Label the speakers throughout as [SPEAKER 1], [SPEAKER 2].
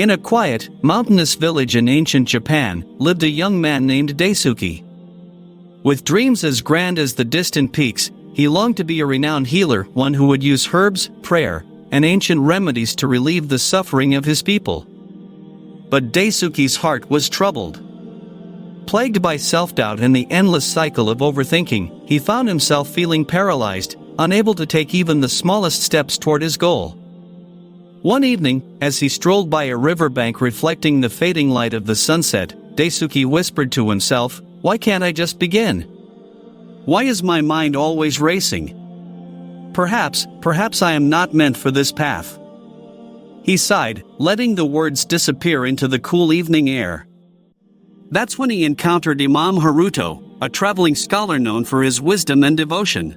[SPEAKER 1] In a quiet, mountainous village in ancient Japan, lived a young man named Daisuke. With dreams as grand as the distant peaks, he longed to be a renowned healer, one who would use herbs, prayer, and ancient remedies to relieve the suffering of his people. But Daisuke's heart was troubled. Plagued by self-doubt and the endless cycle of overthinking, he found himself feeling paralyzed, unable to take even the smallest steps toward his goal. One evening, as he strolled by a riverbank reflecting the fading light of the sunset, Daisuke whispered to himself, "Why can't I just begin? Why is my mind always racing? Perhaps I am not meant for this path." He sighed, letting the words disappear into the cool evening air. That's when he encountered Imam Haruto, a traveling scholar known for his wisdom and devotion.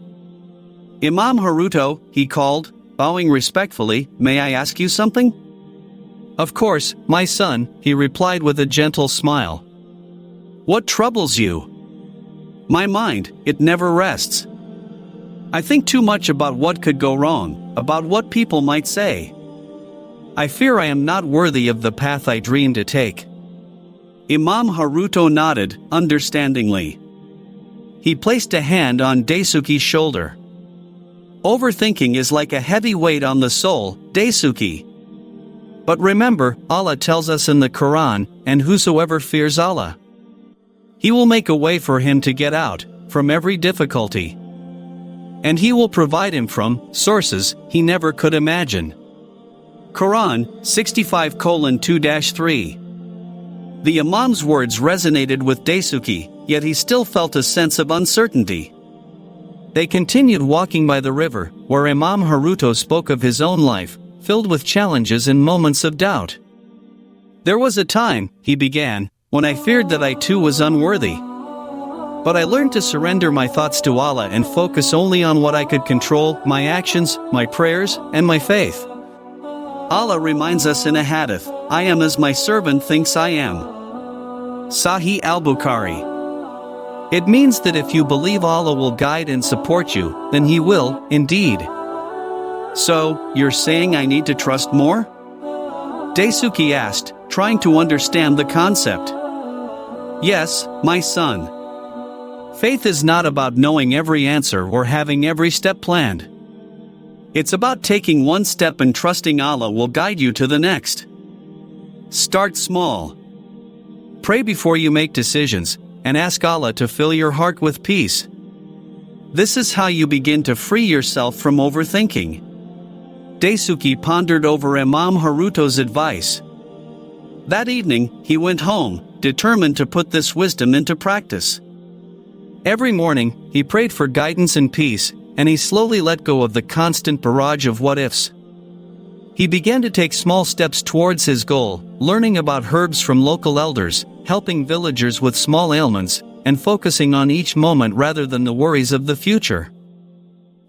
[SPEAKER 1] "Imam Haruto," he called, bowing respectfully, "may I ask you something?" "Of course, my son," he replied with a gentle smile. "What troubles you?" "My mind, it never rests. I think too much about what could go wrong, about what people might say. I fear I am not worthy of the path I dream to take." Imam Haruto nodded, understandingly. He placed a hand on Daisuke's shoulder. "Overthinking is like a heavy weight on the soul, Daisuke. But remember, Allah tells us in the Quran, and whosoever fears Allah, He will make a way for him to get out, from every difficulty. And He will provide him from sources he never could imagine." Quran 65:2-3. The Imam's words resonated with Daisuke, yet he still felt a sense of uncertainty. They continued walking by the river, where Imam Haruto spoke of his own life, filled with challenges and moments of doubt. "There was a time," he began, "when I feared that I too was unworthy. But I learned to surrender my thoughts to Allah and focus only on what I could control, my actions, my prayers, and my faith. Allah reminds us in a hadith, 'I am as my servant thinks I am.' Sahih al-Bukhari. It means that if you believe Allah will guide and support you, then He will, indeed." "So, you're saying I need to trust more?" Daisuke asked, trying to understand the concept. "Yes, my son. Faith is not about knowing every answer or having every step planned. It's about taking one step and trusting Allah will guide you to the next. Start small. Pray before you make decisions, and ask Allah to fill your heart with peace. This is how you begin to free yourself from overthinking." Daisuke pondered over Imam Haruto's advice. That evening, he went home, determined to put this wisdom into practice. Every morning, he prayed for guidance and peace, and he slowly let go of the constant barrage of what-ifs. He began to take small steps towards his goal, learning about herbs from local elders, helping villagers with small ailments, and focusing on each moment rather than the worries of the future.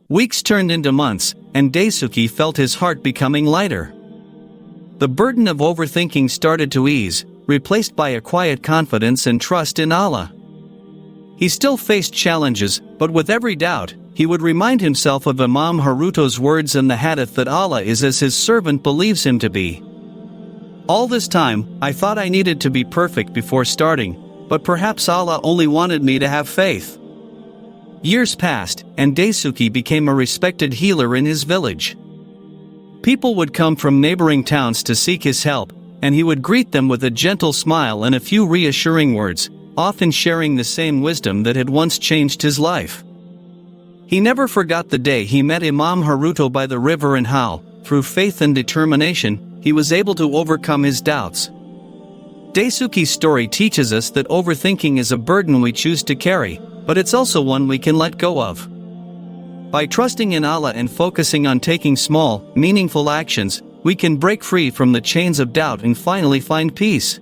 [SPEAKER 1] Weeks turned into months, and Daisuke felt his heart becoming lighter. The burden of overthinking started to ease, replaced by a quiet confidence and trust in Allah. He still faced challenges, but with every doubt, he would remind himself of Imam Haruto's words in the hadith that Allah is as his servant believes him to be. "All this time, I thought I needed to be perfect before starting, but perhaps Allah only wanted me to have faith." Years passed, and Daisuke became a respected healer in his village. People would come from neighboring towns to seek his help, and he would greet them with a gentle smile and a few reassuring words, often sharing the same wisdom that had once changed his life. He never forgot the day he met Imam Haruto by the river and how, through faith and determination, he was able to overcome his doubts. Daisuke's story teaches us that overthinking is a burden we choose to carry, but it's also one we can let go of. By trusting in Allah and focusing on taking small, meaningful actions, we can break free from the chains of doubt and finally find peace.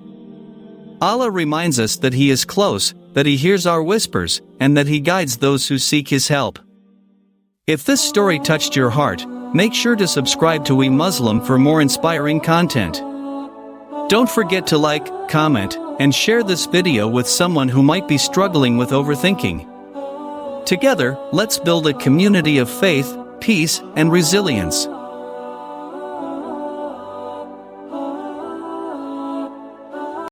[SPEAKER 1] Allah reminds us that He is close, that He hears our whispers, and that He guides those who seek His help. If this story touched your heart, make sure to subscribe to We Muslim for more inspiring content. Don't forget to like, comment, and share this video with someone who might be struggling with overthinking. Together, let's build a community of faith, peace, and resilience.